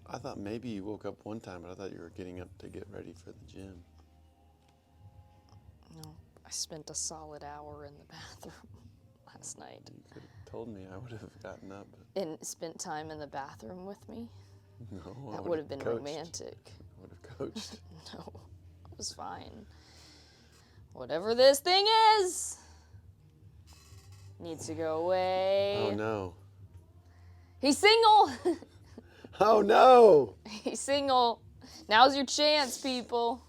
I thought maybe you woke up one time, but I thought you were getting up to get ready for the gym. No, I spent a solid hour in the bathroom last night. You could have told me. I would have gotten up. But... And spent time in the bathroom with me? No, that would have been romantic. I would have coached. No, it was fine. Whatever this thing is needs to go away. Oh no. He's single. Oh no. He's single. Now's your chance, people.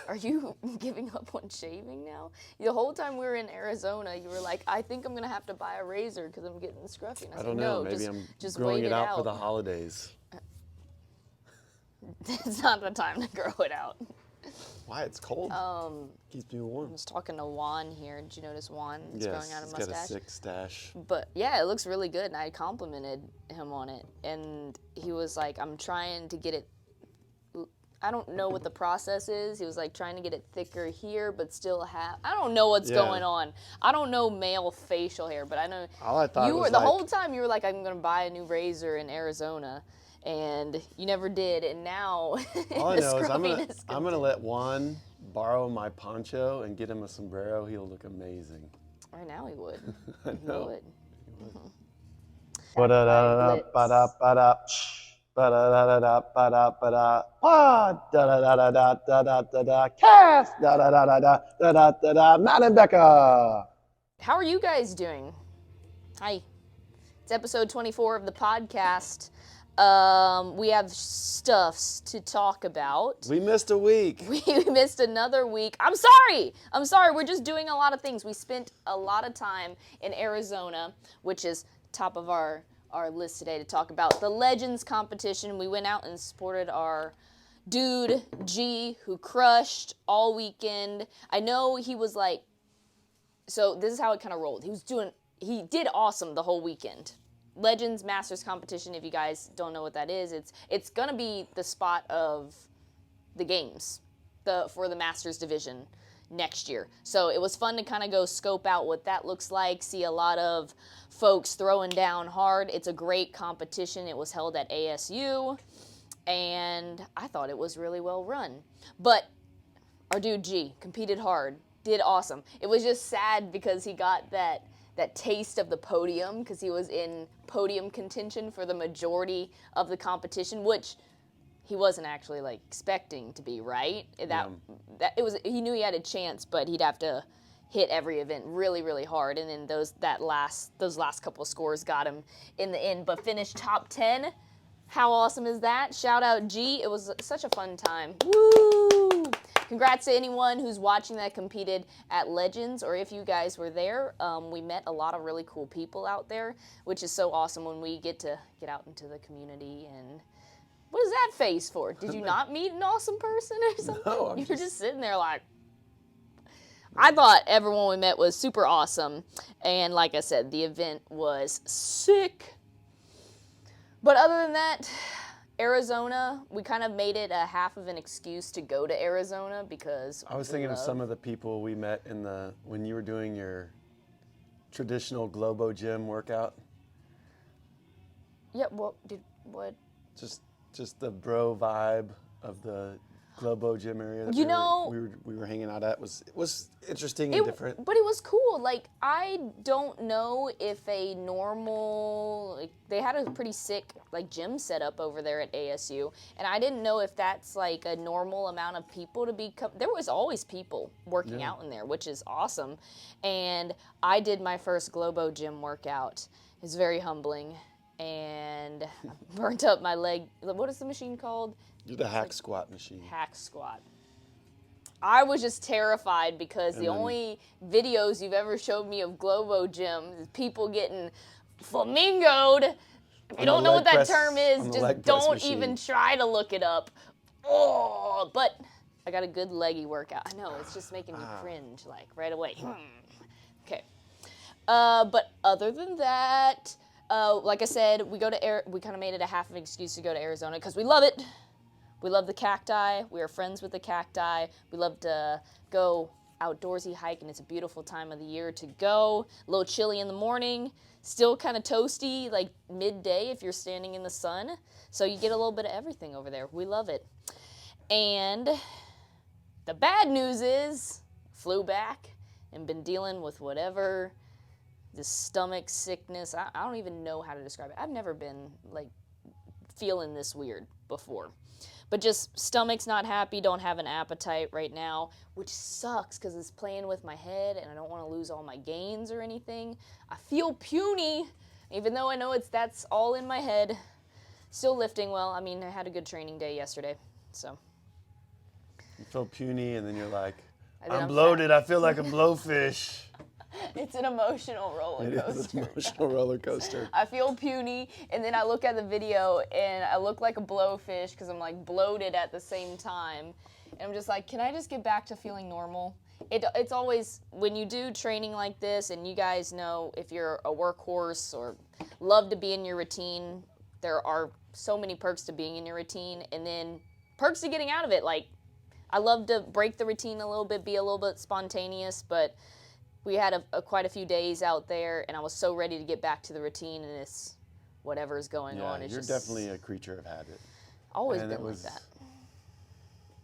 Are you giving up on shaving now? The whole time we were in Arizona, you were like, I think I'm going to have to buy a razor because I'm getting scruffy. And I don't know. No, maybe I'm just growing wait it out for the holidays. It's not the time to grow it out. Why? It's cold. Keeps me warm. I was talking to Juan here. Did you notice Juan is growing out a mustache? He's got a sick stash. But yeah, it looks really good, and I complimented him on it. And he was like, I'm trying to get it, I don't know what the process is. He was like trying to get it thicker here, but still have, I don't know what's going on. I don't know male facial hair, but I know. All I thought you was were, the like, whole time you were like, I'm going to buy a new razor in Arizona. And you never did, and now all I know is I'm gonna let Juan borrow my poncho and get him a sombrero. He'll look amazing. Right now he would. I know. He would. Matt and Becca. How are you guys doing? Hi. It's episode 24 of the podcast. We have stuffs to talk about. We missed a week. We missed another week. I'm sorry. We're just doing a lot of things. We spent a lot of time in Arizona, which is top of our list today to talk about the Legends competition. We went out and supported our dude, G, who crushed all weekend. I know he was like, so this is how it kind of rolled. He did awesome the whole weekend. Legends Masters competition, if you guys don't know what that is, it's gonna be the spot of the games for the Masters division next year. So it was fun to kind of go scope out what that looks like, see a lot of folks throwing down hard. It's a great competition. It was held at ASU, and I thought it was really well run. But our dude G competed hard, did awesome. It was just sad because he got that taste of the podium because he was in podium contention for the majority of the competition, which he wasn't actually like expecting to be, right? He knew he had a chance, but he'd have to hit every event really, really hard, and then those last couple of scores got him in the end, but finished top 10. How awesome is that? Shout out G. It was such a fun time. Woo! Congrats to anyone who's watching that competed at Legends, or if you guys were there. We met a lot of really cool people out there, which is so awesome when we get to get out into the community. And what is that face for? Did you not meet an awesome person or something? No, you were just sitting there like... I thought everyone we met was super awesome, and like I said, the event was sick. But other than that, Arizona, we kind of made it a half of an excuse to go to Arizona because I was thinking of some of the people we met when you were doing your traditional Globo gym workout. Yeah, what? Just the bro vibe of the Globo gym area that we were hanging out at was interesting and different. But it was cool. Like, I don't know if a normal, they had a pretty sick gym set up over there at ASU, and I didn't know if that's like a normal amount of people to be. There was always people working out in there, which is awesome. And I did my first Globo gym workout. It's very humbling, and I burnt up my leg. What is the machine called? The hack squat machine. Hack squat. I was just terrified because the only videos you've ever showed me of Globo gym is people getting flamingoed. If you don't know what that term is, just don't even try to look it up. Oh, but I got a good leggy workout. I know, it's just making me cringe right away. Okay. But other than that, like I said, we kind of made it a half of an excuse to go to Arizona because we love it. We love the cacti. We are friends with the cacti. We love to go outdoorsy hike, and it's a beautiful time of the year to go. A little chilly in the morning, still kind of toasty, like midday if you're standing in the sun. So you get a little bit of everything over there. We love it. And the bad news is, flew back and been dealing with whatever, the stomach sickness. I don't even know how to describe it. I've never been like feeling this weird before. But just stomach's not happy, don't have an appetite right now, which sucks because it's playing with my head and I don't want to lose all my gains or anything. I feel puny, even though I know that's all in my head. Still lifting well. I mean, I had a good training day yesterday, so. You feel puny and then you're like, I'm I'm bloated, I feel like a blowfish. It's an emotional roller coaster. It is an emotional roller coaster. I feel puny, and then I look at the video, and I look like a blowfish because I'm like bloated at the same time. And I'm just like, can I just get back to feeling normal? It's always, when you do training like this, and you guys know if you're a workhorse or love to be in your routine, there are so many perks to being in your routine, and then perks to getting out of it. Like, I love to break the routine a little bit, be a little bit spontaneous, but we had quite a few days out there, and I was so ready to get back to the routine, and it's whatever's going on. It's you're just definitely a creature of habit. Always been like that.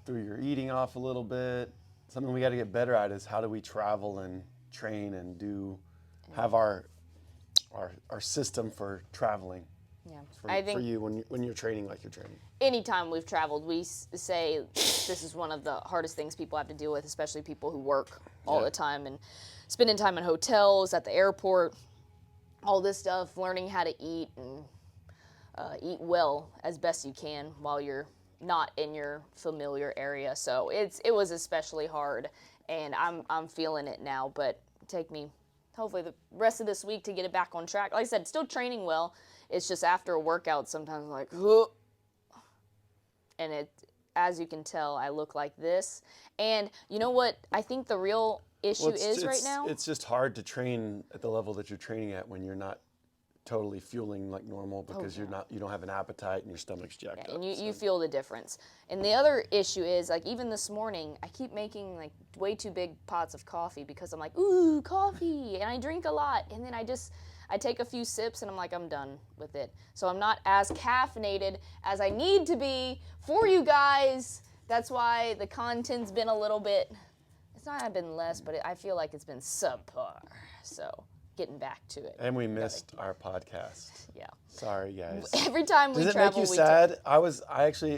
Through your eating off a little bit. Something we got to get better at is how do we travel and train and have our system for traveling. Yeah, for you when you're training like you're training. Anytime we've traveled, we say this is one of the hardest things people have to deal with, especially people who work all the time and spending time in hotels, at the airport, all this stuff, learning how to eat and eat well as best you can while you're not in your familiar area. So it was especially hard, and I'm feeling it now, but take me hopefully the rest of this week to get it back on track. Like I said, still training well. It's just after a workout, sometimes I'm like, ugh. And as you can tell, I look like this. And you know what I think the real issue right now? It's just hard to train at the level that you're training at when you're not totally fueling like normal because you don't have an appetite and your stomach's jacked up. And you feel the difference. And the other issue is, like, even this morning, I keep making like way too big pots of coffee because I'm like, ooh, coffee, and I drink a lot, and then I take a few sips and I'm like, I'm done with it. So I'm not as caffeinated as I need to be for you guys. That's why the content's been a little bit, it's not been less, but I feel like it's been subpar. So getting back to it. And we missed our podcast. Yeah. Sorry, guys. Every time we travel, Does it make you sad?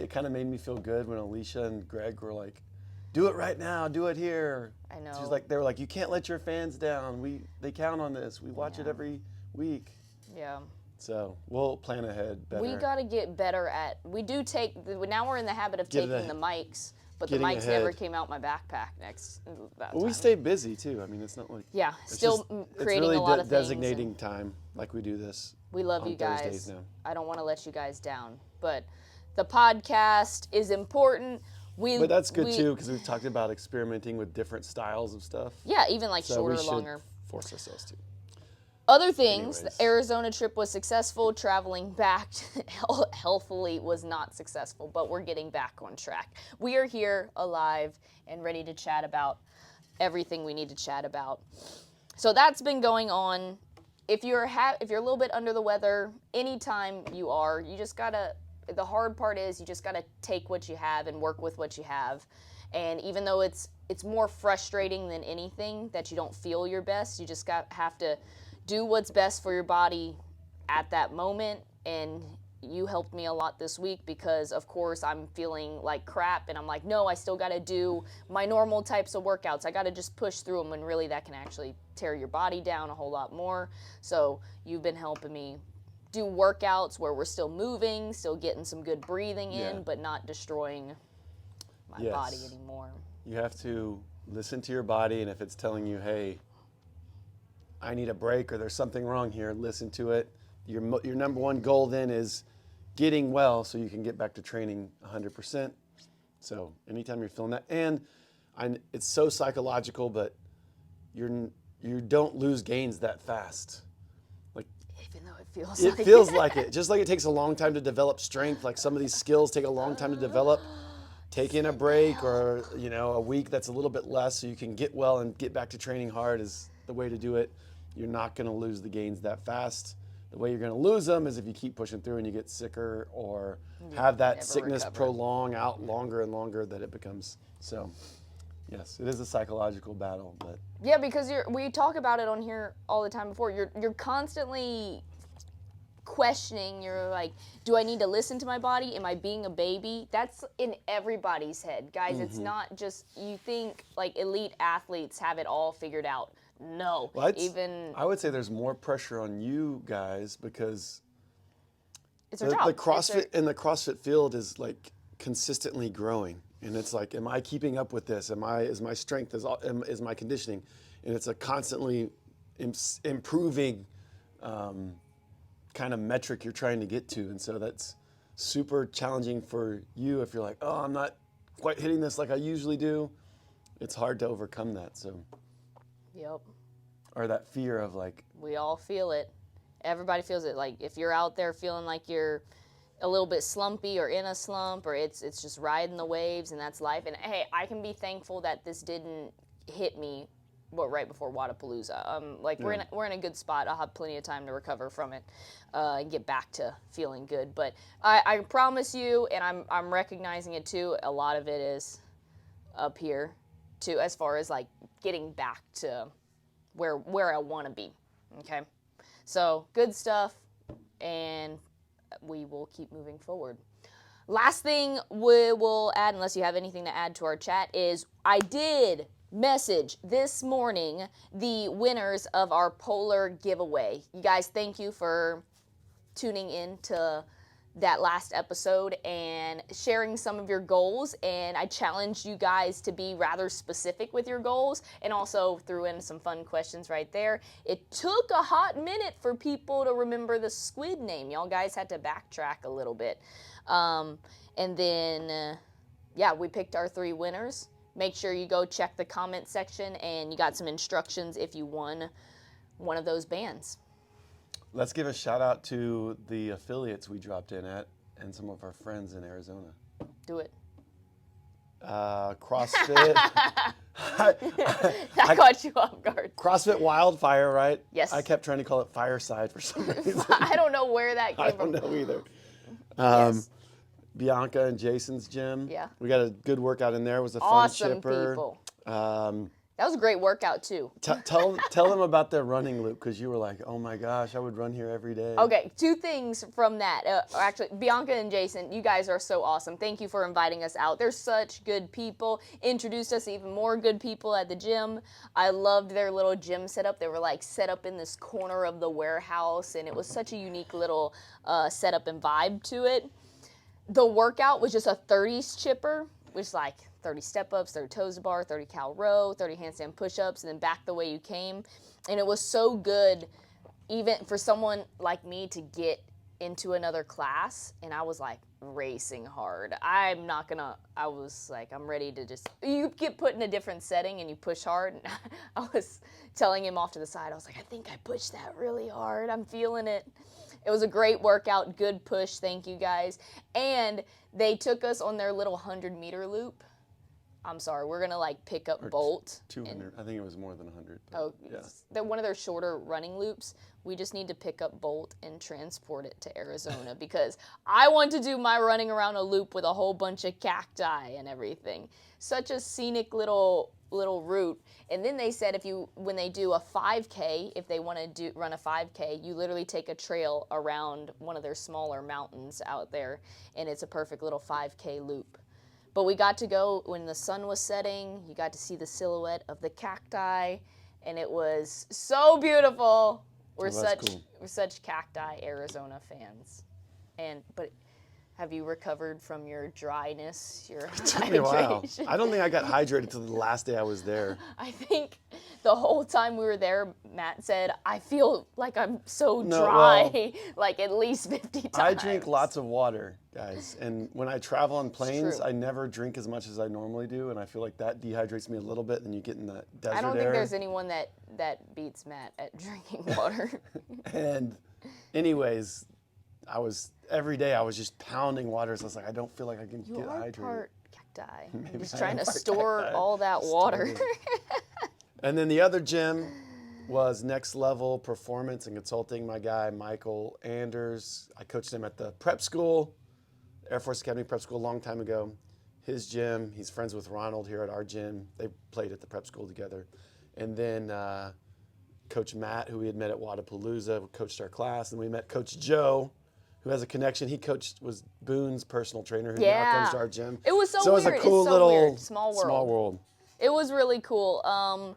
It kind of made me feel good when Alicia and Greg were like, do it right now, do it here. I know. They were like, you can't let your fans down. They count on this. We watch it every week. Yeah. So we'll plan ahead better. We got to get better now we're in the habit of taking the mics, but the mics never came out my backpack We stay busy too. I mean, it's not like. Yeah, still creating really a lot of things. Designating time like we do this. We love on you guys. Thursdays now. I don't want to let you guys down, but the podcast is important. But that's good too, because we've talked about experimenting with different styles of stuff. Yeah, even like shorter, we should longer. Force ourselves to. Other things, the Arizona trip was successful. Traveling back healthfully was not successful, but we're getting back on track. We are here alive and ready to chat about everything we need to chat about. So that's been going on. If you're a little bit under the weather, anytime you are, you just gotta. The hard part is you just gotta take what you have and work with what you have. And even though it's more frustrating than anything that you don't feel your best, you just have to do what's best for your body at that moment. And you helped me a lot this week because, of course, I'm feeling like crap. And I'm like, no, I still got to do my normal types of workouts. I got to just push through them when really that can actually tear your body down a whole lot more. So you've been helping me do workouts where we're still moving, still getting some good breathing in, but not destroying my body anymore. You have to listen to your body, and if it's telling you, hey, I need a break or there's something wrong here, listen to it. Your number one goal then is getting well so you can get back to training 100%. So anytime you're feeling that, and it's so psychological, but you don't lose gains that fast. Like, even though it feels it like feels like it. Just like it takes a long time to develop strength, like some of these skills take a long time to develop. taking a break or, you know, a week that's a little bit less so you can get well and get back to training hard is the way to do it. You're not going to lose the gains that fast. The way you're going to lose them is if you keep pushing through and you get sicker or have that sickness prolong out longer and longer that it becomes. So, yes, it is a psychological battle, but yeah, because we talk about it on here all the time before. You're constantly questioning. You're like, do I need to listen to my body? Am I being a baby? That's in everybody's head, guys. It's not just you think like elite athletes have it all figured out. No, well, I would say there's more pressure on you guys because it's our job. The CrossFit in the CrossFit field is like consistently growing, and it's like, am I keeping up with this? Is my strength is my conditioning, and it's a constantly improving kind of metric you're trying to get to, and so that's super challenging for you if you're like, oh, I'm not quite hitting this like I usually do. It's hard to overcome that. So. Yep. Or that fear of like. We all feel it. Everybody feels it. Like if you're out there feeling like you're a little bit slumpy or in a slump or it's just riding the waves and that's life. And hey, I can be thankful that this didn't hit me right before Wodapalooza. Like we're in a good spot. I'll have plenty of time to recover from it and get back to feeling good. But I promise you, and I'm recognizing it too, a lot of it is up here too, as far as like getting back to where I want to be. Okay, so good stuff, and we will keep moving forward. Last thing we will add, unless you have anything to add to our chat, is I did message this morning the winners of our polar giveaway. You guys, thank you for tuning in to that last episode and sharing some of your goals, and I challenged you guys to be rather specific with your goals and also threw in some fun questions right there. It took a hot minute for people to remember the squid name. Y'all guys had to backtrack a little bit. And then, we picked our 3 winners. Make sure you go check the comment section and you got some instructions if you won one of those bands. Let's give a shout out to the affiliates we dropped in at and some of our friends in Arizona. Do it. CrossFit. I caught you off guard. CrossFit Wildfire, right? Yes. I kept trying to call it Fireside for some reason. I don't know where that came from. I don't know either. Yes. Bianca and Jason's gym. Yeah. We got a good workout in there. It was a fun Awesome chipper. people. That was a great workout too. Tell them about their running loop, because you were like, oh my gosh, I would run here every day. Okay, 2 things from that. Actually, Bianca and Jason, you guys are so awesome. Thank you for inviting us out. They're such good people. Introduced us to even more good people at the gym. I loved their little gym setup. They were like set up in this corner of the warehouse, and it was such a unique little setup and vibe to it. The workout was just a 30s chipper, which is like 30 step-ups, 30 toes to bar, 30 cal row, 30 handstand push-ups, and then back the way you came. And it was so good, even for someone like me to get into another class, and I was like racing hard. I was like, I'm ready to just, you get put in a different setting and you push hard. And I was telling him off to the side, I was like, I think I pushed that really hard. I'm feeling it. It was a great workout, good push, thank you guys. And they took us on their little 100-meter loop. I'm sorry, we're gonna like pick up Bolt. 200, I think it was more than 100. Oh, yeah. They're one of their shorter running loops. We just need to pick up Bolt and transport it to Arizona because I want to do my running around a loop with a whole bunch of cacti and everything. Such a scenic little route. And then they said when they do a 5K, if they want to run a 5K, you literally take a trail around one of their smaller mountains out there, and it's a perfect little 5K loop. But we got to go when the sun was setting. You got to see the silhouette of the cacti, and it was so beautiful. We're such cacti Arizona fans. But have you recovered from your dryness, your hydration? Wow. I don't think I got hydrated until the last day I was there. I think the whole time we were there, Matt said, I feel like I'm so dry, like at least 50 times. I drink lots of water, guys. And when I travel on planes, I never drink as much as I normally do. And I feel like that dehydrates me a little bit. And you get in the desert air. I don't think there's anyone that beats Matt at drinking water. And anyways, every day I was just pounding water. So I was like, I don't feel like I can get hydrated. You are part die. Maybe I'm just I trying am to part store cacti. all that water. And then the other gym was Next Level Performance and Consulting. My guy, Michael Anders. I coached him at the prep school, Air Force Academy prep school a long time ago. His gym, he's friends with Ronald here at our gym. They played at the prep school together. And then Coach Matt, who we had met at Wodapalooza, coached our class. And we met Coach Joe, who has a connection. He was Boone's personal trainer, who now comes to our gym. It was so it was weird. a cool It's so little weird. Small world. It was really cool. I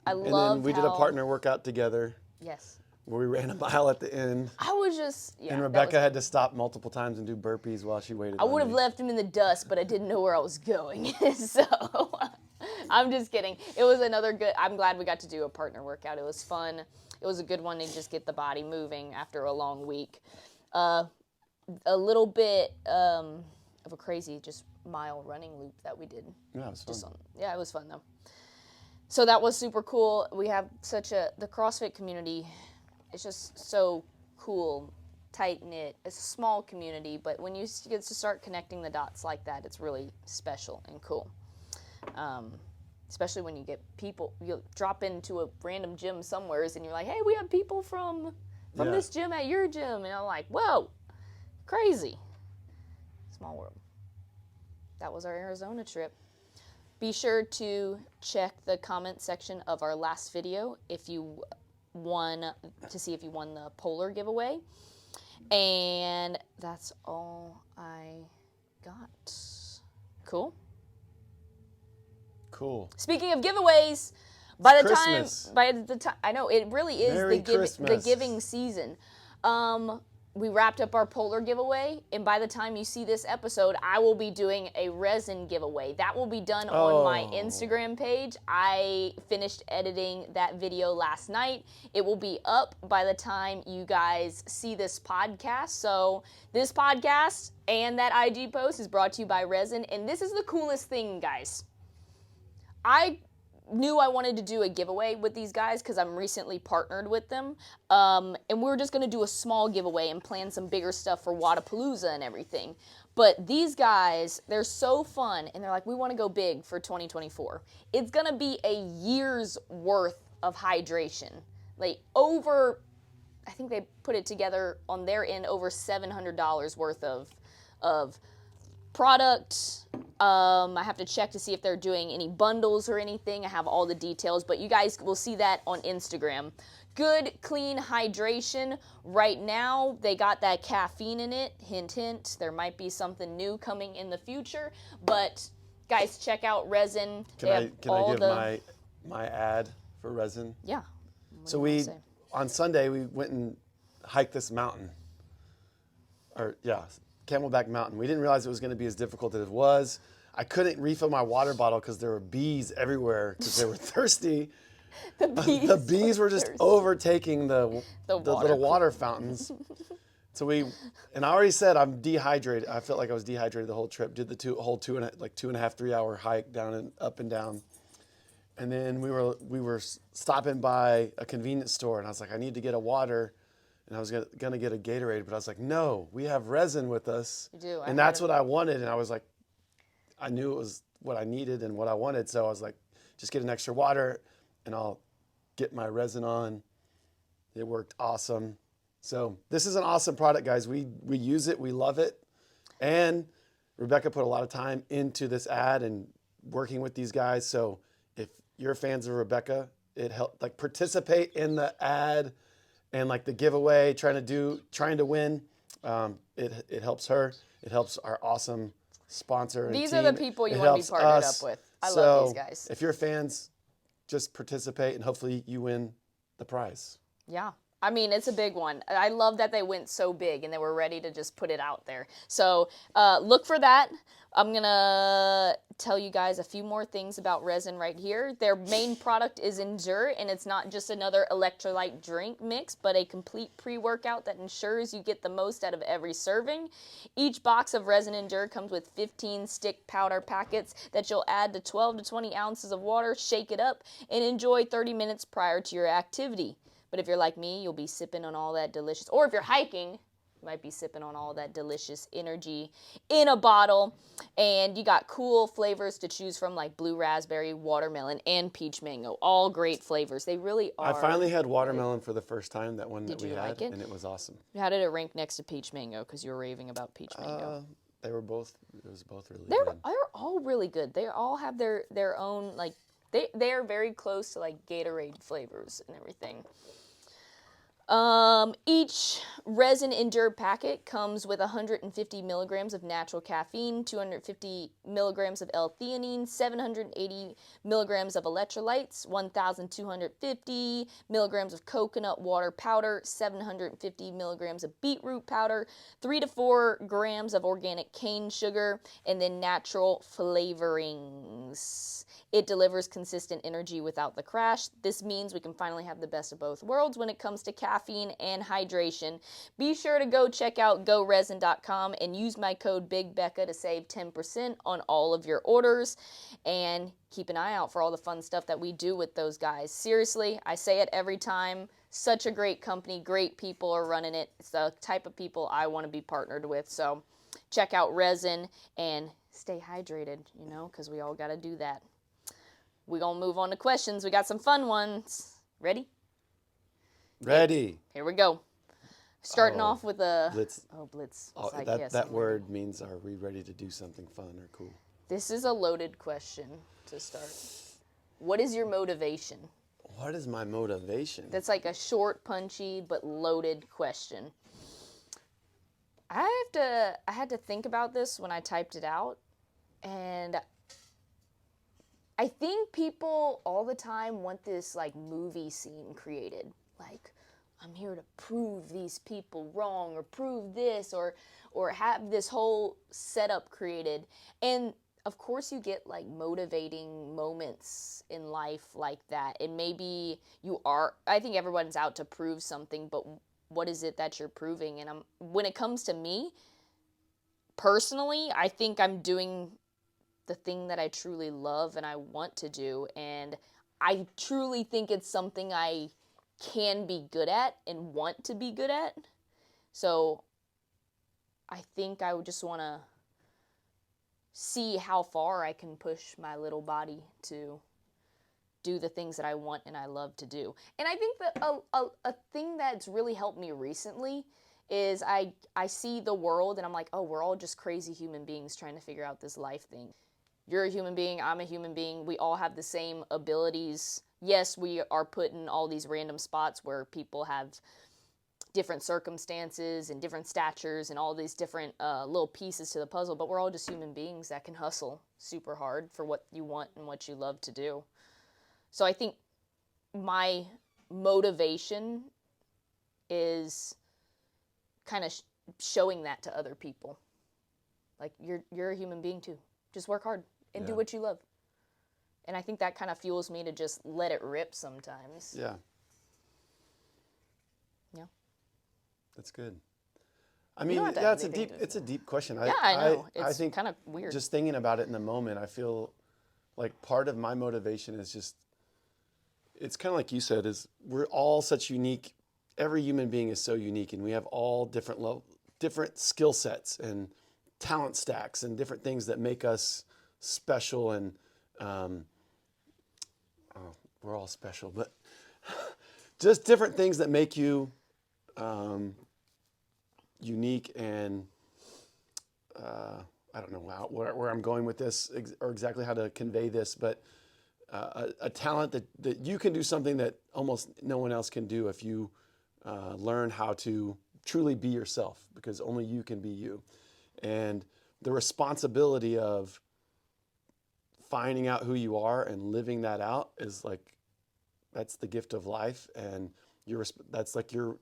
And love then we did a partner workout together. Yes. Where we ran a mile at the end. I was just, yeah. And Rebecca had to stop multiple times and do burpees while she waited. I would have left him in the dust, but I didn't know where I was going. So I'm just kidding. It was another good, I'm glad we got to do a partner workout. It was fun. It was a good one to just get the body moving after a long week. A little bit of a crazy, just mile running loop that we did. Yeah, it was fun. Yeah, it was fun though. So that was super cool. We have the CrossFit community. It's just so cool, tight-knit. It's a small community, but when you get to start connecting the dots like that, it's really special and cool. Especially when you get people, you drop into a random gym somewheres and you're like, hey, we have people from this gym at your gym. And I'm like, whoa, crazy. Small world. That was our Arizona trip. Be sure to check the comment section of our last video if you to see if you won the polar giveaway. And that's all I got. Cool? Cool. Speaking of giveaways, by the time I know it really is the giving season. We wrapped up our polar giveaway, and by the time you see this episode, I will be doing a resin giveaway. That will be done on my Instagram page. I finished editing that video last night. It will be up by the time you guys see this podcast. So this podcast and that IG post is brought to you by Resin, and this is the coolest thing, guys. I knew I wanted to do a giveaway with these guys because I'm recently partnered with them. And we were just going to do a small giveaway and plan some bigger stuff for Wodapalooza and everything. But these guys, they're so fun, and they're like, we want to go big for 2024. It's going to be a year's worth of hydration. Like I think they put it together on their end, over $700 worth of product. I have to check to see if they're doing any bundles or anything. I have all the details, but you guys will see that on Instagram. Good, clean hydration. Right now, they got that caffeine in it. Hint, hint. There might be something new coming in the future, but guys, check out Resin. Can I give my ad for Resin? Yeah. So on Sunday, we went and hiked this mountain. Camelback Mountain. We didn't realize it was going to be as difficult as it was. I couldn't refill my water bottle because there were bees everywhere because they were thirsty. The bees were just overtaking the little water fountains. So I already said I'm dehydrated. I felt like I was dehydrated the whole trip. Did the whole 2.5, 3 hour hike down and up and down. And then we were stopping by a convenience store, and I was like, I need to get a water. And I was gonna get a Gatorade, but I was like, no, we have Resin with us. You do. And that's what I wanted. And I was like, I knew it was what I needed and what I wanted. So I was like, just get an extra water and I'll get my Resin on. It worked awesome. So this is an awesome product, guys. We use it, we love it. And Rebecca put a lot of time into this ad and working with these guys. So if you're fans of Rebecca, it helped participate in the ad and the giveaway, trying to win. It helps her. It helps our awesome sponsor and These team. are the people you want to be partnered up with. I love these guys. If you're fans, just participate and hopefully you win the prize. Yeah. I mean, it's a big one. I love that they went so big and they were ready to just put it out there. So look for that. I'm going to tell you guys a few more things about Resin right here. Their main product is Endure, and it's not just another electrolyte drink mix, but a complete pre-workout that ensures you get the most out of every serving. Each box of Resin Endure comes with 15 stick powder packets that you'll add to 12 to 20 ounces of water, shake it up, and enjoy 30 minutes prior to your activity. But if you're like me, you'll be sipping on all that delicious, or if you're hiking, You might be sipping on all that delicious energy in a bottle. And you got cool flavors to choose from, like blue raspberry, watermelon, and peach mango. All great flavors. They really are. I finally had watermelon for the first time, that one that Did we you had, like it? and it was awesome. How did it rank next to peach mango? Because you were raving about peach mango. It was both really They're good. all really good. They all have their own, like, they are very close to like Gatorade flavors and everything. Each resin endured packet comes with 150 milligrams of natural caffeine, 250 milligrams of L-theanine, 780 milligrams of electrolytes, 1,250 milligrams of coconut water powder, 750 milligrams of beetroot powder, 3 to 4 grams of organic cane sugar, and then natural flavorings. It delivers consistent energy without the crash. This means we can finally have the best of both worlds when it comes to caffeine and hydration. Be sure to go check out goresin.com and use my code BIGBECCA to save 10% on all of your orders. And keep an eye out for all the fun stuff that we do with those guys. Seriously, I say it every time. Such a great company, great people are running it. It's the type of people I want to be partnered with. So check out Resin and stay hydrated, you know, because we all got to do that. We're going to move on to questions. We got some fun ones. Ready? Ready. Here we go. Starting off with a... Blitz. Oh, Blitz. Oh, Like, that yes, that I'm word means, are we ready to do something fun or cool? This is a loaded question to start. What is your motivation? What is my motivation? That's like a short, punchy, but loaded question. I had to think about this when I typed it out, and I think people all the time want this like movie scene created. Like, I'm here to prove these people wrong, or prove this, or have this whole setup created. And of course you get like motivating moments in life like that. And maybe I think everyone's out to prove something, but what is it that you're proving? And when it comes to me, personally, I think I'm doing the thing that I truly love and I want to do, and I truly think it's something I can be good at and want to be good at. So I think I would just want to see how far I can push my little body to do the things that I want and I love to do. And I think that a thing that's really helped me recently is I see the world and I'm like, oh, we're all just crazy human beings trying to figure out this life thing. You're a human being, I'm a human being, we all have the same abilities. Yes, we are put in all these random spots where people have different circumstances and different statures and all these different little pieces to the puzzle, but we're all just human beings that can hustle super hard for what you want and what you love to do. So I think my motivation is kind of showing that to other people. Like, you're a human being too. Just work hard and do what you love. And I think that kind of fuels me to just let it rip sometimes. Yeah. Yeah. That's good. I mean, don't have to yeah, have it's a deep question. Yeah, I know. I It's think kind of weird. Just thinking about it in the moment, I feel like part of my motivation is just, it's kind of like you said, is we're all such unique. Every human being is so unique, and we have all different skill sets and talent stacks and different things that make us special. And we're all special, but just different things that make you unique. And I don't know where I'm going with this or exactly how to convey this, but a talent that you can do something that almost no one else can do if you learn how to truly be yourself, because only you can be you. And the responsibility of finding out who you are and living that out is like, that's the gift of life. And that's what you're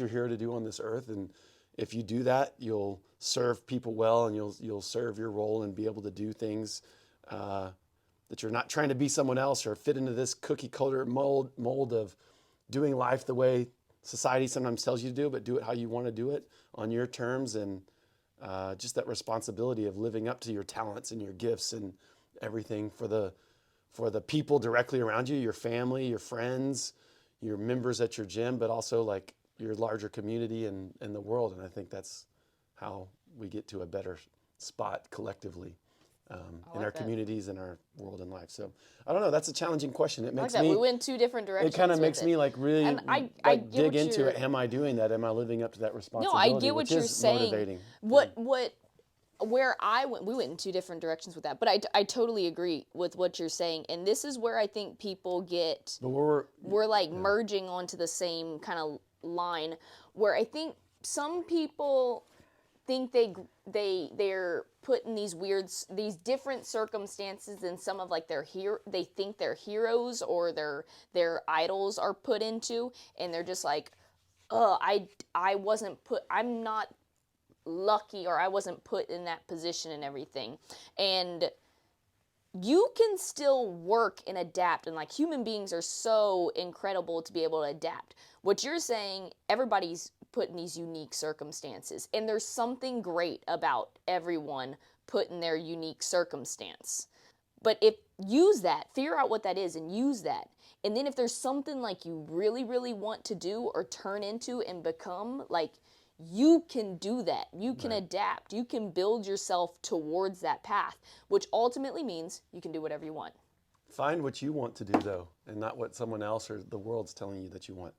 here to do on this earth. And if you do that, you'll serve people well, and you'll serve your role and be able to do things that you're not trying to be someone else or fit into this cookie cutter mold of doing life the way society sometimes tells you to do, but do it how you want to do it on your terms. And just that responsibility of living up to your talents and your gifts and everything for the people directly around you, your family, your friends, your members at your gym, but also like your larger community and the world. And I think that's how we get to a better spot collectively in our communities and our world and life. So I don't know. That's a challenging question. It makes me. We went 2 different directions. It kind of makes me like really And I dig into it. Am I doing that? Am I living up to that responsibility? No, I get what you're saying. Motivating. Where I went, we went in 2 different directions with that. But I totally agree with what you're saying. And this is where I think people get. But we're like merging onto the same kind of line, where I think some people think they're put in these different circumstances and some of like they think their heroes or their idols are put into, and they're just like, I'm not lucky, or I wasn't put in that position and everything. And you can still work and adapt, and like human beings are so incredible to be able to adapt. What you're saying, everybody's put in these unique circumstances, and there's something great about everyone put in their unique circumstance. But figure out what that is and use that. And then if there's something like you really, really want to do or turn into and become, like, you can do that. You can adapt. You can build yourself towards that path, which ultimately means you can do whatever you want. Find what you want to do, though, and not what someone else or the world's telling you that you want.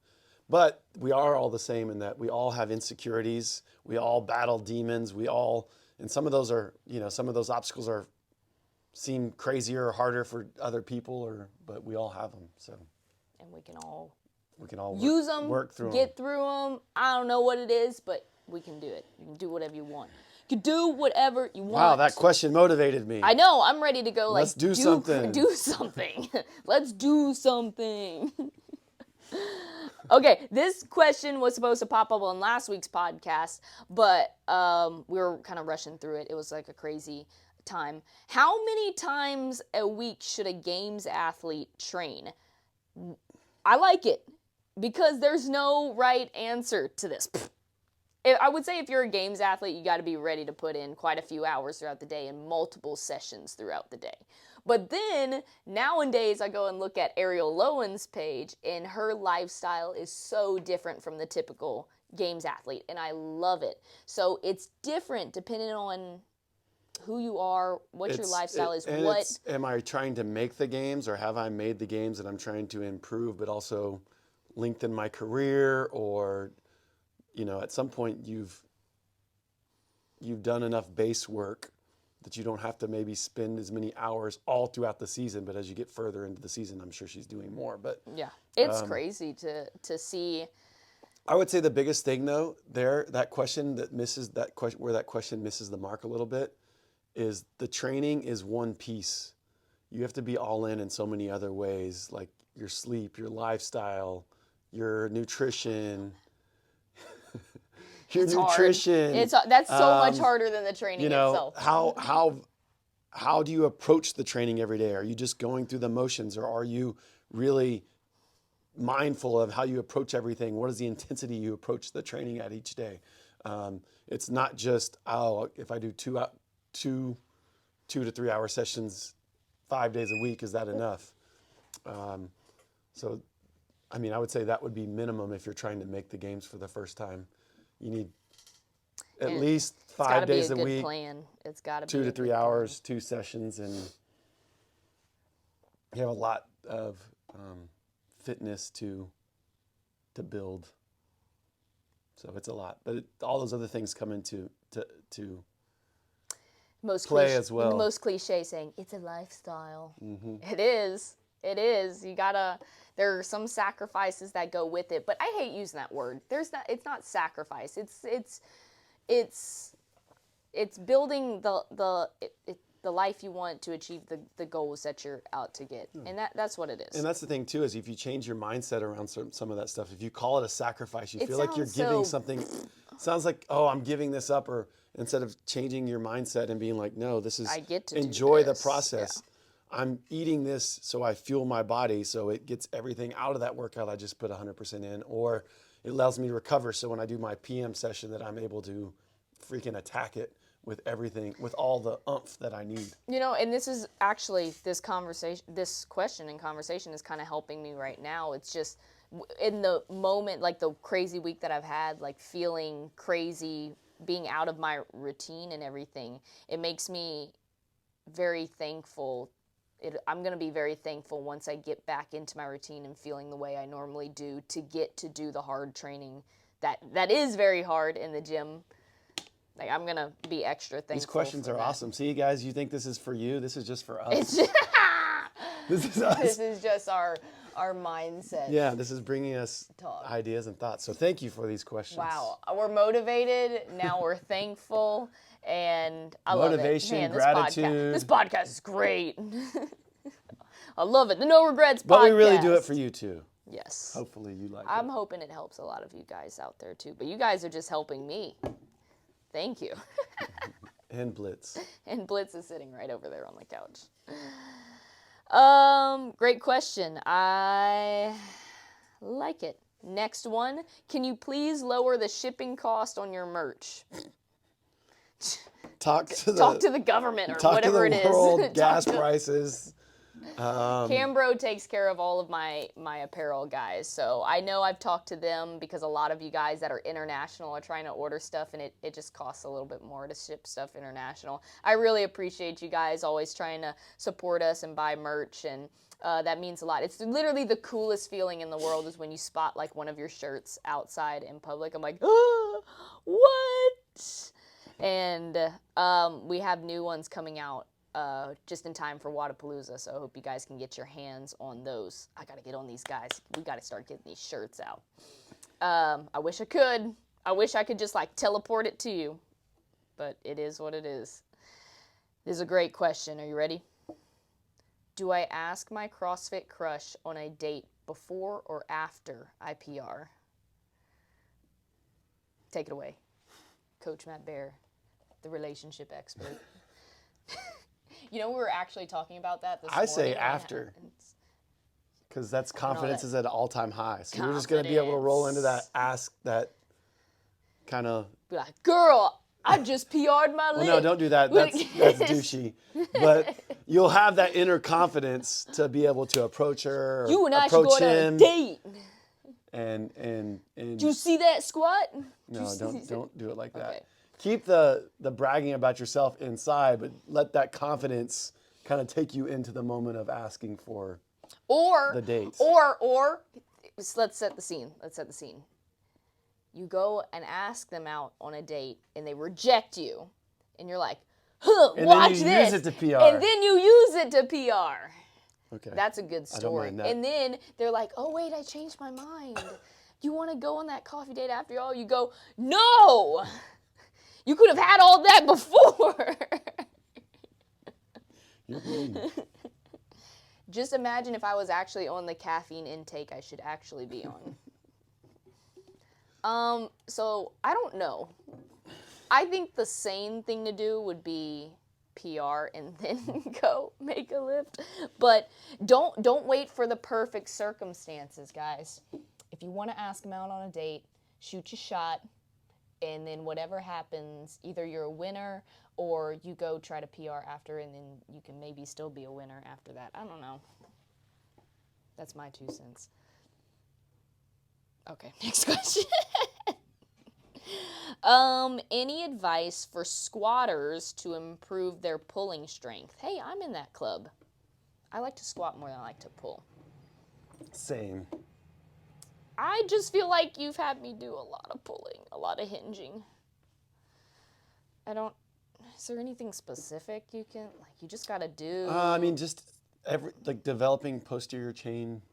But we are all the same in that we all have insecurities. We all battle demons. And some of those some of those obstacles seem crazier or harder for other people, but we all have them. So. And we can all use them, work through get through them. I don't know what it is, but we can do it. You can do whatever you want. You can do whatever you want. Wow, that question motivated me. I know. I'm ready to go. Let's do something. Do something. Let's do something. Okay, this question was supposed to pop up on last week's podcast, but we were kind of rushing through it. It was like a crazy time. How many times a week should a games athlete train? I like it because there's no right answer to this. I would say if you're a games athlete, you got to be ready to put in quite a few hours throughout the day and multiple sessions throughout the day. But then, nowadays, I go and look at Ariel Lowen's page, and her lifestyle is so different from the typical games athlete, and I love it. So it's different depending on who you are, what your lifestyle is. Am I trying to make the games, or have I made the games that I'm trying to improve, but also lengthen my career, or, at some point you've done enough base work that you don't have to maybe spend as many hours all throughout the season, but as you get further into the season, I'm sure she's doing more. But yeah, it's crazy to see. I would say the biggest thing, though, where that question misses the mark a little bit, is the training is one piece. You have to be all in so many other ways, like your sleep, your lifestyle, your nutrition. That's so much harder than the training itself. How do you approach the training every day? Are you just going through the motions, or are you really mindful of how you approach everything? What is the intensity you approach the training at each day? It's not just, if I do two to 3 hour sessions 5 days a week, is that enough? So, I would say that would be minimum if you're trying to make the games for the first time. You need at least 5 days a week. It's got to be 2 to 3 hours, 2 sessions, and you have a lot of fitness to build. So it's a lot, but all those other things come into play as well. The most cliche saying, it's a lifestyle. Mm-hmm. It is. There are some sacrifices that go with it, but I hate using that word. It's not sacrifice. It's building the life you want to achieve the goals that you're out to get. And that's what it is. And that's the thing too, is if you change your mindset around some of that stuff, if you call it a sacrifice, you feel like you're giving something. Sounds like, I'm giving this up, or instead of changing your mindset and being like, no, this is, I get to enjoy do this. The process. Yeah. I'm eating this so I fuel my body, so it gets everything out of that workout I just put 100% in, or it allows me to recover, so when I do my PM session that I'm able to freaking attack it with everything, with all the oomph that I need. And this is actually, this question and conversation is kind of helping me right now. It's just in the moment, like the crazy week that I've had, like feeling crazy, being out of my routine and everything, it makes me very thankful. I'm going to be very thankful once I get back into my routine and feeling the way I normally do to get to do the hard training that is very hard in the gym. Like, I'm going to be extra thankful. These questions are awesome. See, guys, you think this is for you? This is just for us. It's This is us. This is just our mindset. Yeah, this is bringing us Talk. ideas and thoughts. So thank you for these questions. Wow, we're motivated. Now we're thankful. And I Motivation, love it. Man, gratitude. This podcast is great. I love it. The No Regrets podcast. But we really do it for you, too. Yes. Hopefully you like I'm it. hoping it helps a lot of you guys out there, too. But you guys are just helping me. Thank you. And Blitz. And Blitz is sitting right over there on the couch. Great question. I like it. Next one. Can you please lower the shipping cost on your merch? Talk to the government or whatever it is. Talk to the world, gas prices. Cambro takes care of all of my apparel guys. So I know I've talked to them because a lot of you guys that are international are trying to order stuff and it just costs a little bit more to ship stuff international. I really appreciate you guys always trying to support us and buy merch, and that means a lot. It's literally the coolest feeling in the world is when you spot like one of your shirts outside in public. I'm like, oh, what? And we have new ones coming out just in time for Wodapalooza, so I hope you guys can get your hands on those. I gotta get on these guys. We gotta start getting these shirts out. I wish I could. I wish I could just like teleport it to you, but it is what it is. This is a great question. Are you ready? Do I ask my CrossFit crush on a date before or after I PR? Take it away, Coach Matt Bear, the relationship expert. You know, we were actually talking about that this morning. I say after. Because that's confidence is at an all-time high. So you're just going to be able to roll into that, ask that kind of... Be like, girl, I just PR'd my lip. Well, no, don't do that. That's douchey. But you'll have that inner confidence to be able to approach her, or you and I should go on a date. And do you see that squat? No, don't do it like that. Okay. Keep the bragging about yourself inside, but let that confidence kind of take you into the moment of asking for the dates. Or let's set the scene. You go and ask them out on a date, and they reject you, and you're like, huh, and watch then you this. use it to PR. And then you use it to PR. Okay. That's a good story. I don't mind that. And then they're like, oh, wait, I changed my mind. You want to go on that coffee date after all? You go, no! You could have had all that before. You're mean. Just imagine if I was actually on the caffeine intake I should actually be on. So I don't know. I think the sane thing to do would be PR and then go make a lift. But don't wait for the perfect circumstances, guys. If you want to ask them out on a date, shoot your shot. And then whatever happens, either you're a winner or you go try to PR after, and then you can maybe still be a winner after that. I don't know. That's my 2 cents. Okay, next question. Any advice for squatters to improve their pulling strength? Hey, I'm in that club. I like to squat more than I like to pull. Same. I just feel like you've had me do a lot of pulling, a lot of hinging. Is there anything specific you just gotta do? I mean, just developing posterior chain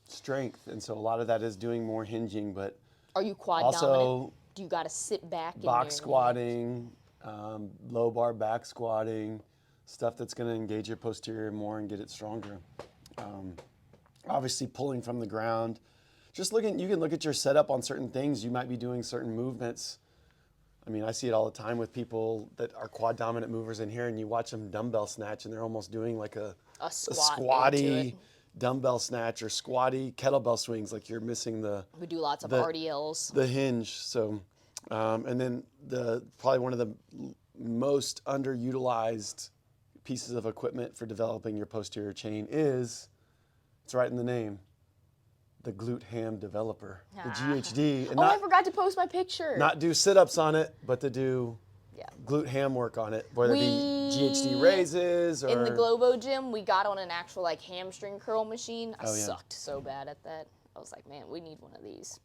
strength. And so a lot of that is doing more hinging, but are you quad dominant? Do you gotta sit back? Box squatting, low bar back squatting, stuff that's gonna engage your posterior more and get it stronger. Obviously pulling from the ground. You can look at your setup on certain things. You might be doing certain movements. I mean, I see it all the time with people that are quad dominant movers in here, and you watch them dumbbell snatch, and they're almost doing like a squatty dumbbell snatch or squatty kettlebell swings, like you're missing we do lots of RDLs. The hinge. So, and then probably one of the most underutilized pieces of equipment for developing your posterior chain it's right in the name, the glute ham developer, the Ah. GHD, and I forgot to post my picture. not do sit-ups on it, but to do Yeah. glute ham work on it, whether it be GHD raises or in the Globo gym, we got on an actual like hamstring curl machine. I Oh, yeah. sucked so bad at that. I was like, man, we need one of these.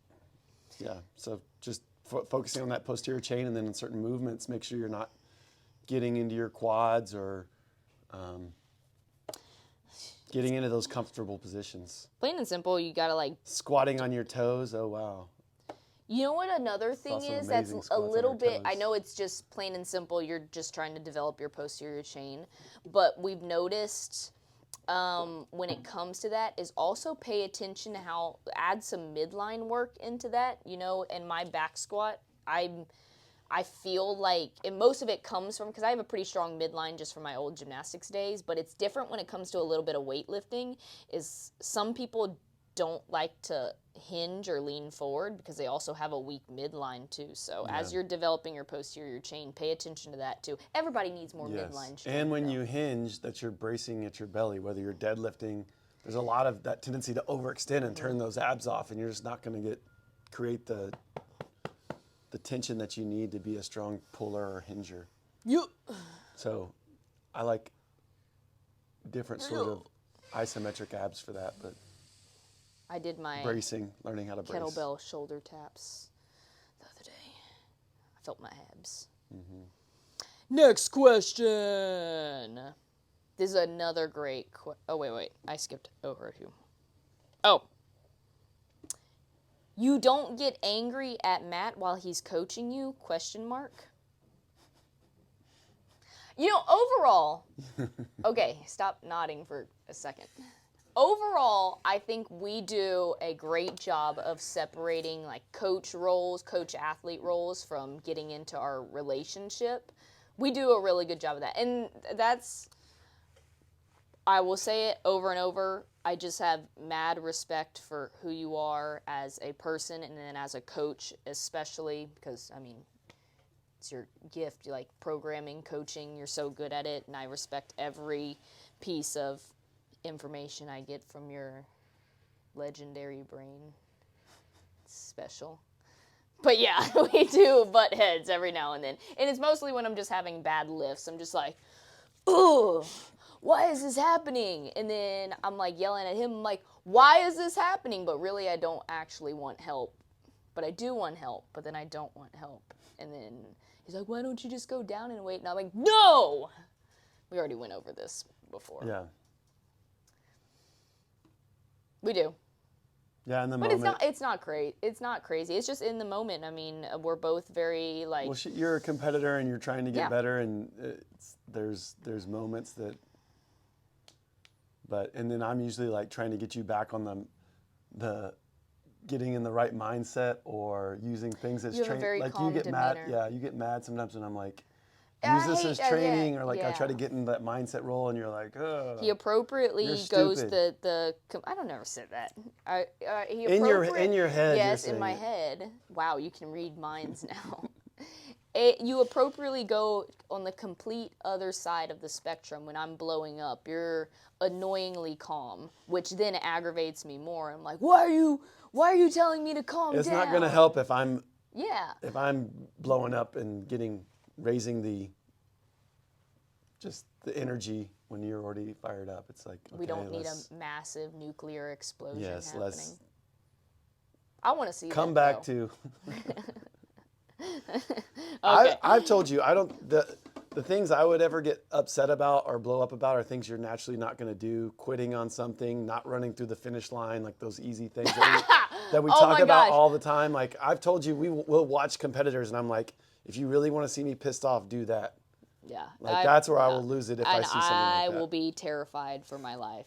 Yeah, so just focusing on that posterior chain, and then in certain movements, make sure you're not getting into your quads or getting into those comfortable positions. Plain and simple, you gotta like. Squatting on your toes, oh wow. You know what another thing some is that's amazing a squats on little your bit, I toes. know it's just plain and simple, you're just trying to develop your posterior chain, but we've noticed when it comes to that is also pay attention to how, add some midline work into that, you know, in my back squat, I feel like, and most of it comes from, because I have a pretty strong midline just from my old gymnastics days, but it's different when it comes to a little bit of weightlifting, is some people don't like to hinge or lean forward because they also have a weak midline too. So as you're developing your posterior chain, pay attention to that too. Everybody needs more midline strength. And when though. you hinge, that you're bracing at your belly, whether you're deadlifting, there's a lot of that tendency to overextend and turn those abs off, and you're just not going to create the tension that you need to be a strong puller or hinger. So I like different sort of isometric abs for that, but I did my bracing, learning how to brace. kettlebell shoulder taps the other day. I felt my abs. Next question. This is another great oh, wait. I skipped over a few. Oh. You don't get angry at Matt while he's coaching you? Question mark. You know, overall, okay, stop nodding for a second. Overall, I think we do a great job of separating like coach roles, coach athlete roles from getting into our relationship. We do a really good job of that. And that's, I will say it over and over, I just have mad respect for who you are as a person and then as a coach, especially because, I mean, it's your gift. You like programming, coaching, you're so good at it, and I respect every piece of information I get from your legendary brain. It's special. But yeah, we do butt heads every now and then. And it's mostly when I'm just having bad lifts. I'm just like, ugh, why is this happening? And then I'm like yelling at him, I'm like, why is this happening? But really I don't actually want help. But I do want help, but then I don't want help. And then he's like, why don't you just go down and wait? And I'm like, no! We already went over this before. Yeah. We do. Yeah, in the But moment. it's not crazy. It's not crazy. It's just in the moment. I mean, we're both very like. Well, you're a competitor and you're trying to get Yeah. better, and there's moments that. And then I'm usually like trying to get you back on the getting in the right mindset or using things as You have a training. very Like calm you get mad. demeanor. Yeah, you get mad sometimes, and I'm like, I use this hate- as yeah, training, or like I try yeah. to get in that mindset role, and you're like, oh. He appropriately You're goes stupid. I don't never said that. He In your appropriate- head, you're Yes, in saying my it. head. Wow, you can read minds now. You appropriately go on the complete other side of the spectrum when I'm blowing up. You're annoyingly calm, which then aggravates me more. I'm like, why are you telling me to calm down? It's not going to help if I'm Yeah. blowing up and raising the energy when you're already fired up. It's like, okay, We don't need a massive nuclear explosion Yes, happening. let's I want to see come that, back though. to. Okay. I've told you, the things I would ever get upset about or blow up about are things you're naturally not going to do. Quitting on something, not running through the finish line, like those easy things that we Oh talk my about gosh. all the time. Like I've told you, we'll watch competitors, and I'm like, if you really want to see me pissed off, do that. Yeah. Like that's where I will lose it if I And see something like that. I will be terrified for my life.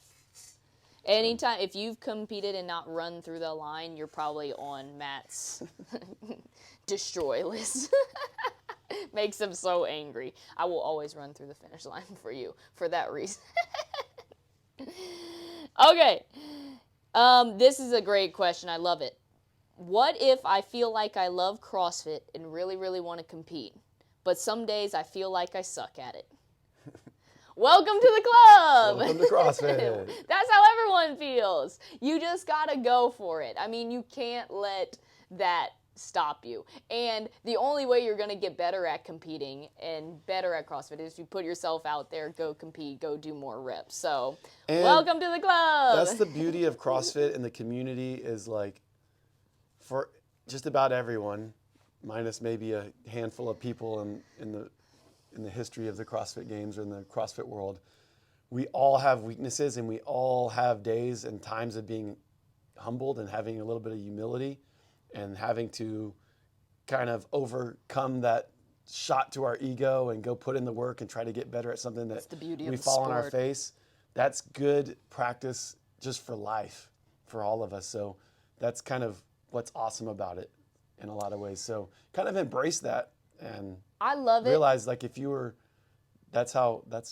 Anytime, if you've competed and not run through the line, you're probably on Matt's destroy list. Makes him so angry. I will always run through the finish line for you for that reason. Okay. This is a great question. I love it. What if I feel like I love CrossFit and really, really want to compete, but some days I feel like I suck at it? Welcome to the club. Welcome to CrossFit. That's how everyone everyone feels. You just gotta go for it. I mean, you can't let that stop you. And the only way you're gonna get better at competing and better at CrossFit is you put yourself out there, go compete, go do more reps. So, And welcome to the club. That's the beauty of CrossFit and the community is like, for just about everyone, minus maybe a handful of people in the history of the CrossFit Games or in the CrossFit world, we all have weaknesses and we all have days and times of being humbled and having a little bit of humility and having to kind of overcome that shot to our ego and go put in the work and try to get better at something that the beauty we of the fall on our sport. face. That's good practice just for life for all of us. So that's kind of what's awesome about it in a lot of ways. So kind of embrace that and I love it. realize like if you were, that's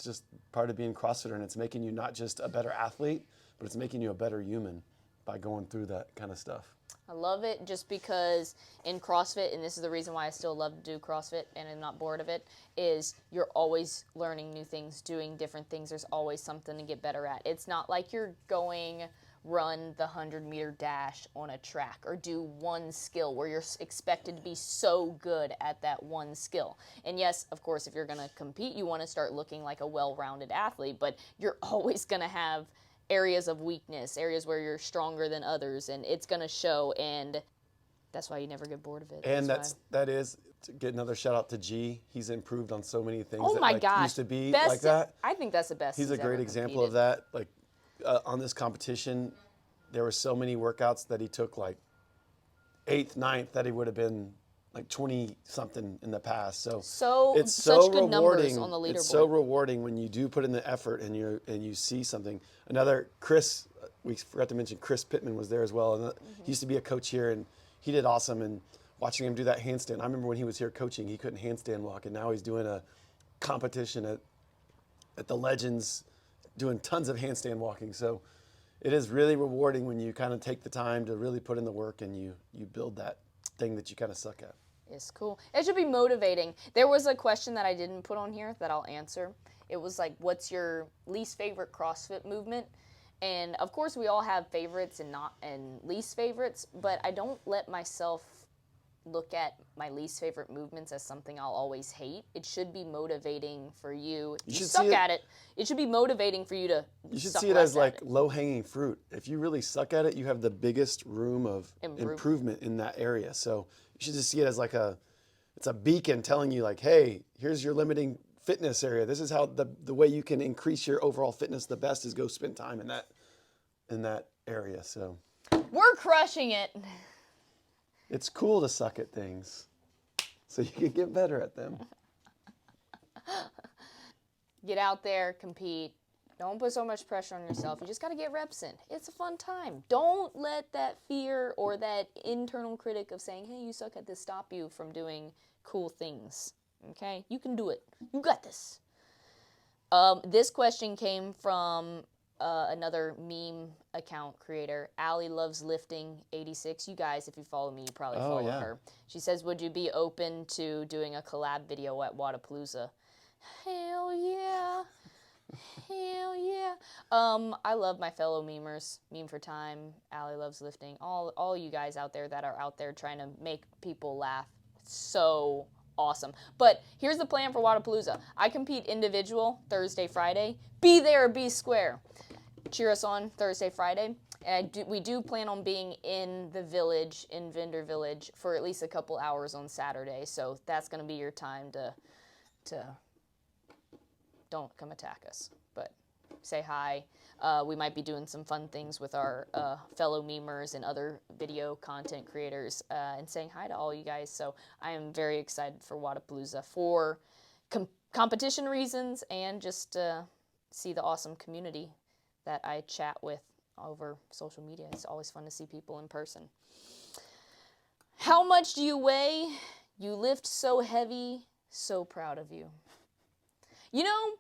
just part of being CrossFitter, and it's making you not just a better athlete, but it's making you a better human by going through that kind of stuff. I love it just because in CrossFit, and this is the reason why I still love to do CrossFit and I'm not bored of it, is you're always learning new things, doing different things. There's always something to get better at. It's not like you're going run the 100-meter dash on a track or do one skill where you're expected to be so good at that one skill. And yes, of course, if you're going to compete, you want to start looking like a well-rounded athlete, but you're always going to have areas of weakness, areas where you're stronger than others, and it's going to show, and that's why you never get bored of it. And that is to get another shout out to G. He's improved on so many things Oh that my like, gosh. used to be Best, like that. I think that's the best. He's a great ever example of competed. that. Like on this competition, there were so many workouts that he took like 8th, 9th that he would have been like 20 something in the past. So it's so such good numbers rewarding on the leaderboard. It's so rewarding when you do put in the effort and you see something. Another Chris, we forgot to mention Chris Pittman was there as well. And he used to be a coach here and he did awesome. And watching him do that handstand, I remember when he was here coaching, he couldn't handstand walk, and now he's doing a competition at the Legends, doing tons of handstand walking. So it is really rewarding when you kind of take the time to really put in the work and you build that thing that you kind of suck at. It's cool. It should be motivating. There was a question that I didn't put on here that I'll answer. It was like, what's your least favorite CrossFit movement? And of course we all have favorites and least favorites, but I don't let myself look at my least favorite movements as something I'll always hate. It should be motivating for you. You suck at it. It should be motivating for you to You should see it as like low-hanging fruit. If you really suck at it, you have the biggest room of improvement in that area. So you should just see it as like it's a beacon telling you like, hey, here's your limiting fitness area. This is how the way you can increase your overall fitness the best is go spend time in that area. So we're crushing it. It's cool to suck at things so you can get better at them. Get out there, compete. Don't put so much pressure on yourself. You just got to get reps in. It's a fun time. Don't let that fear or that internal critic of saying, hey, you suck at this, stop you from doing cool things. Okay? You can do it. You got this. This question came from another meme account creator, Allie Loves Lifting 86. You guys, if you follow me, you probably follow her. She says, would you be open to doing a collab video at Wodapalooza? Hell yeah. Hell yeah. I love my fellow memers. Meme for Time, Allie Loves Lifting, all you guys out there that are out there trying to make people laugh. So awesome. But here's the plan for Wodapalooza. I compete individual Thursday, Friday. Be there or be square. Cheer us on Thursday, Friday. And we do plan on being in the village, in Vendor Village, for at least a couple hours on Saturday. So that's going to be your time to don't come attack us, but say hi. We might be doing some fun things with our fellow memers and other video content creators and saying hi to all you guys. So I am very excited for Wodapalooza for competition reasons and just see the awesome community that I chat with over social media. It's always fun to see people in person. How much do you weigh? You lift so heavy. So proud of you. You know,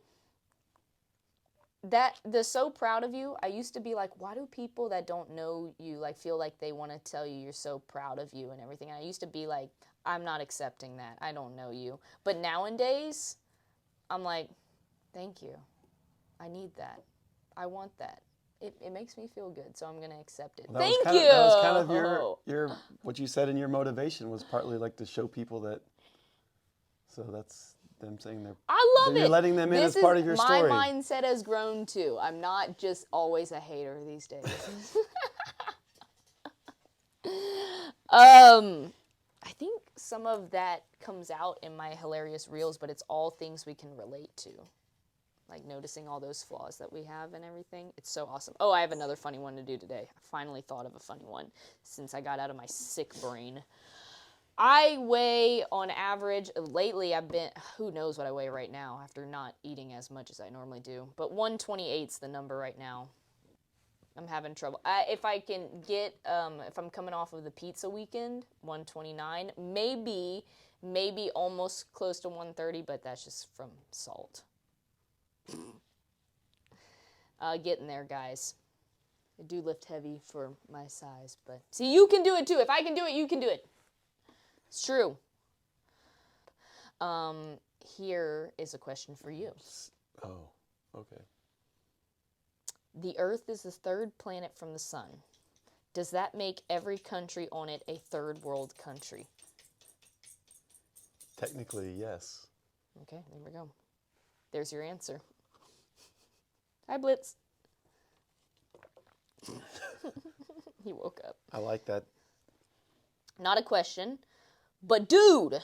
the so proud of you, I used to be like, why do people that don't know you like feel like they want to tell you you're so proud of you and everything? And I used to be like, I'm not accepting that. I don't know you. But nowadays, I'm like, thank you. I need that. I want that. it makes me feel good, so I'm going to accept it. Well, Thank that you. was kind of your what you said in your motivation was partly like to show people that. So that's them saying I love you're it. letting them in as part of your story. My mindset has grown too. I'm not just always a hater these days. I think some of that comes out in my hilarious reels, but it's all things we can relate to. Like noticing all those flaws that we have and everything. It's so awesome. Oh, I have another funny one to do today. I finally thought of a funny one since I got out of my sick brain. I weigh on average, lately I've been, who knows what I weigh right now after not eating as much as I normally do. But 128's the number right now. I'm having trouble. If I can get, if I'm coming off of the pizza weekend, 129, maybe almost close to 130, but that's just from salt. Getting there, guys. I do lift heavy for my size, but see, you can do it too. If I can do it, you can do it. It's true. Here is a question for you. Oh, okay. The Earth is the third planet from the sun. Does that make every country on it a third world country? Technically, yes. Okay, there we go. There's your answer. Hi, Blitz. He woke up. I like that. Not a question, but dude,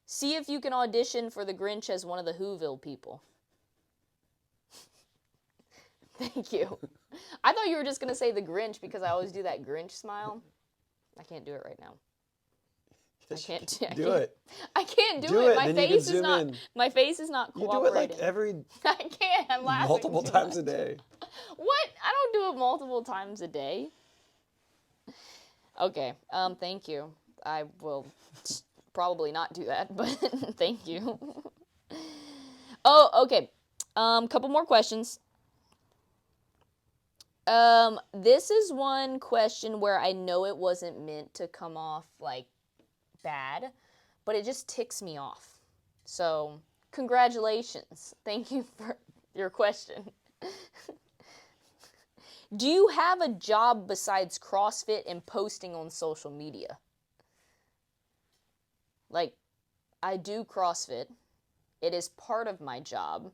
see if you can audition for the Grinch as one of the Whoville people. Thank you. I thought you were just going to say the Grinch because I always do that Grinch smile. I can't do it right now. I can't do it. I can't do it. My face is not cooperating. You do it like every I can't. I'm laughing multiple too times much. a day. What? I don't do it multiple times a day. Okay. Thank you. I will probably not do that, but thank you. Oh, okay. Couple more questions. This is one question where I know it wasn't meant to come off like bad, but it just ticks me off. So, congratulations. Thank you for your question. Do you have a job besides CrossFit and posting on social media? Like, I do CrossFit. It is part of my job,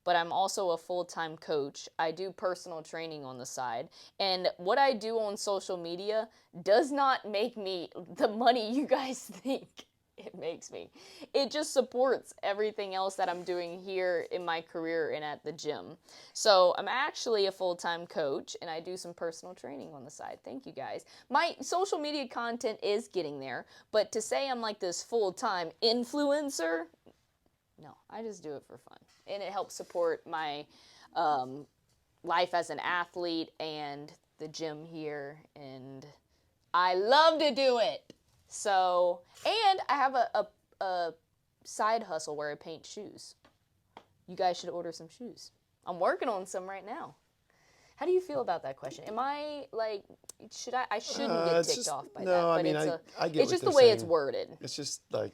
but I'm also a full-time coach. I do personal training on the side. And what I do on social media does not make me the money you guys think it makes me. It just supports everything else that I'm doing here in my career and at the gym. So I'm actually a full-time coach, and I do some personal training on the side. Thank you, guys. My social media content is getting there, but to say I'm like this full-time influencer, no, I just do it for fun. And it helps support my life as an athlete and the gym here, and I love to do it. So, and I have a side hustle where I paint shoes. You guys should order some shoes. I'm working on some right now. How do you feel about that question? Am I like, I shouldn't get ticked off by that, but I mean, I get it's just the way it's worded. It's just like,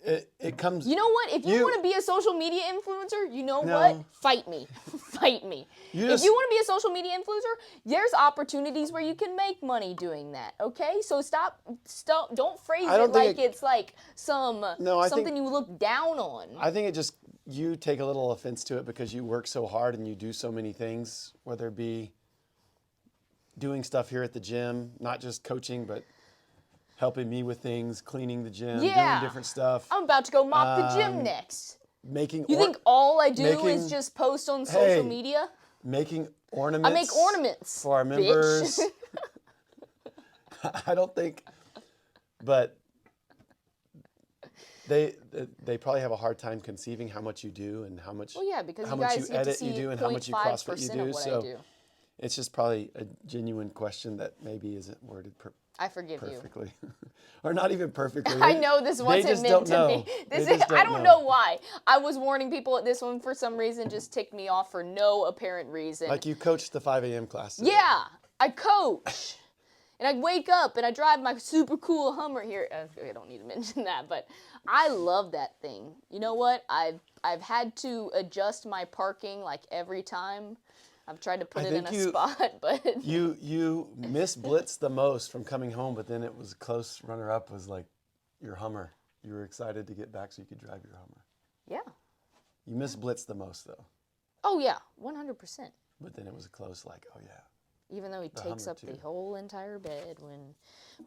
it comes. You know what? If you want to be a social media influencer, you know what? Fight me. Fight me. If you want to be a social media influencer, there's opportunities where you can make money doing that, okay? So don't phrase it like it's like something you look down on. I think you take a little offense to it because you work so hard and you do so many things, whether it be doing stuff here at the gym, not just coaching, but helping me with things, cleaning the gym, doing different stuff. I'm about to go mop the gym next. You think all I do is just post on social media? Making ornaments. I make ornaments for our members. I don't think, but they probably have a hard time conceiving how much you do and how much. Well, yeah, because how you much guys you get edit to see you do and how much you CrossFit you do. So I do. It's just probably a genuine question that maybe isn't worded I forgive perfectly. Or not even perfectly. I know this wasn't meant to be. I don't know why. I was warning people at this one for some reason just ticked me off for no apparent reason. Like you coached the 5 a.m. class today. Yeah, I coach. And I wake up and I drive my super cool Hummer here. I don't need to mention that, but I love that thing. You know what? I've had to adjust my parking like every time. I've tried to put I it in think a spot, but You missed Blitz the most from coming home, but then it was close. Runner-up was like your Hummer. You were excited to get back so you could drive your Hummer. yeah. You missed Blitz the most though. Oh yeah, 100%. But then it was close. Like, oh yeah. Even though he takes Hummer, up the too. whole entire bed when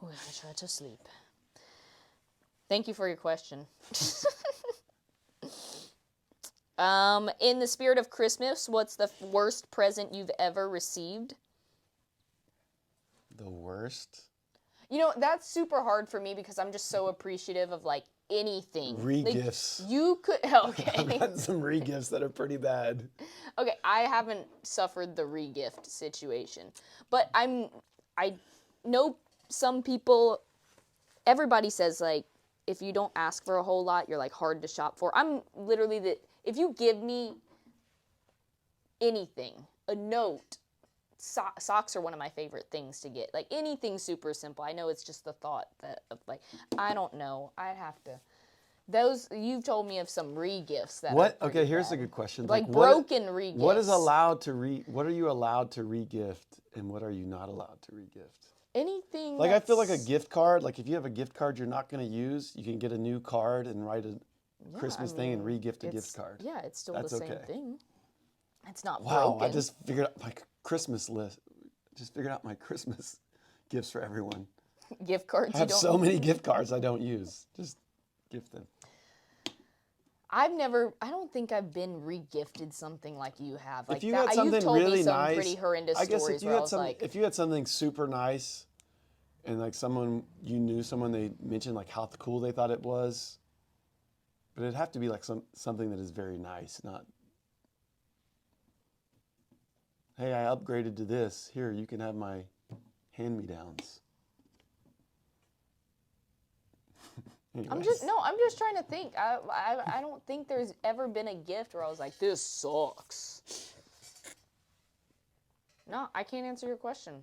I try to sleep. Thank you for your question. In the spirit of Christmas, what's the worst present you've ever received? The worst. You know, that's super hard for me because I'm just so appreciative of like anything. Re-gifts. Like, you could okay. I've gotten some re-gifts that are pretty bad. Okay, I haven't suffered the re-gift situation. But I know some people, everybody says like, if you don't ask for a whole lot, you're like hard to shop for. I'm literally if you give me anything, a note, socks are one of my favorite things to get. Like anything super simple. I know it's just the thought that of like, I don't know. I'd have to. Those you've told me of some re-gifts that. What? Are Okay, here's bad. a good question. Like what- broken re-gifts. What is allowed to What are you allowed to re-gift, and what are you not allowed to re-gift? Anything. Like I feel like a gift card. Like if you have a gift card you're not going to use, you can get a new card and write a Christmas thing and re-gift a gift card. Yeah, it's still That's the same okay. thing. It's not Wow, broken. I just figured out my Christmas list. Just figured out my Christmas gifts for everyone. Gift cards. I have so many gift cards I don't use. Just gift them. I don't think I've been re-gifted something like you have. Like If you that, had something you've told really me some nice, pretty horrendous I guess stories if you where I had was some, like, if you had something super nice, and like someone you knew someone they mentioned like how cool they thought it was, but it'd have to be like something that is very nice, not. Hey, I upgraded to this. Here, you can have my hand-me-downs. I'm just trying to think. I don't think there's ever been a gift where I was like, this sucks. No, I can't answer your question.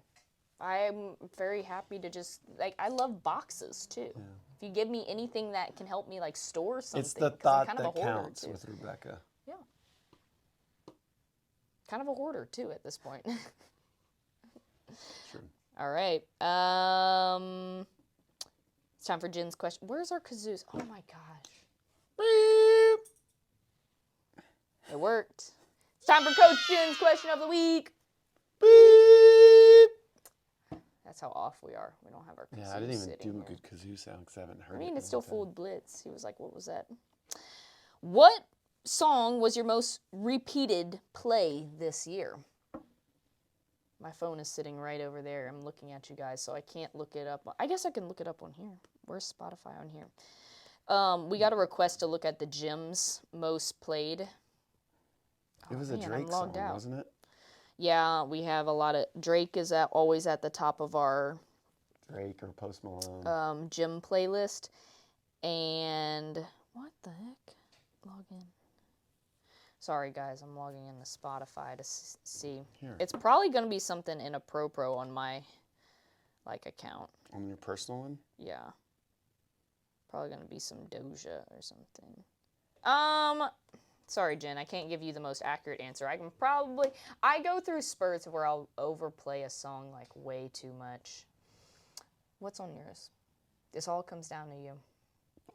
I'm very happy to just, like, I love boxes too. Yeah. If you give me anything that can help me, like, store something. It's the 'cause thought I'm kind that of a hoarder, counts too. with Rebecca. Yeah. Kind of a hoarder, too, at this point. True. All right. It's time for Jen's question. Where's our kazoos? Oh, my gosh. Beep. It worked. It's time for Coach Jen's question of the week. Beep. That's how off we are. We don't have our kazoo. Yeah, I didn't even do a here. good kazoo sound because I haven't heard it. I mean, in it's a still long time. fooled Blitz. He was like, what was that? What song was your most repeated play this year? My phone is sitting right over there. I'm looking at you guys, so I can't look it up. I guess I can look it up on here. Where's Spotify on here? We got a request to look at the gyms most played. It was a Drake song, wasn't it? Yeah, we have a lot of... Drake is always at the top of our... Drake or Post Malone. Gym playlist. And... What the heck? Log in. Sorry, guys. I'm logging into Spotify to see. Here. It's probably going to be something in a pro on my, like, account. On your personal one? Yeah. Probably going to be some Doja or something. Sorry, Jen, I can't give you the most accurate answer. I go through spurts where I'll overplay a song like way too much. What's on yours? This all comes down to you.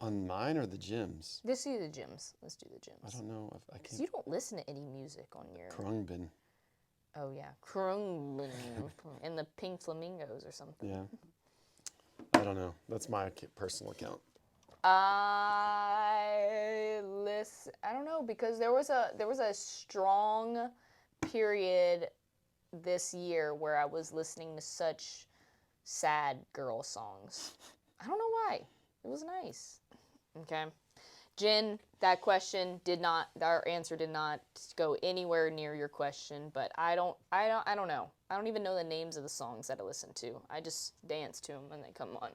On mine or the gyms? Let's do the gyms. Let's do the gyms. I don't know if I can. You don't listen to any music on your... Krungbin. Oh, yeah. Krungbin. And the Pink Flamingos or something. Yeah. I don't know. That's my personal account. I don't know, because there was a strong period this year where I was listening to such sad girl songs. I don't know why. It was nice. Okay. Jen, that question our answer did not go anywhere near your question, but I don't know. I don't even know the names of the songs that I listen to. I just dance to them when they come on.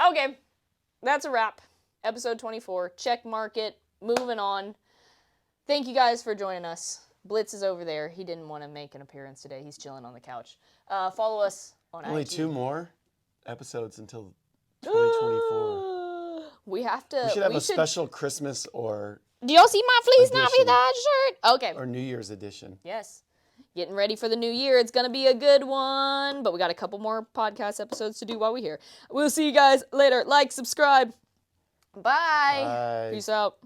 Okay. That's a wrap. Episode 24. Check mark it. Moving on. Thank you guys for joining us. Blitz is over there. He didn't want to make an appearance today. He's chilling on the couch. Follow us on Only IG. 2 more episodes until 2024. We have to. We should have a special Christmas or Do y'all see my Feliz edition. Navidad shirt? Okay. Or New Year's edition. Yes. Getting ready for the new year. It's going to be a good one. But we got a couple more podcast episodes to do while we're here. We'll see you guys later. Like, subscribe. Bye. Bye. Peace out.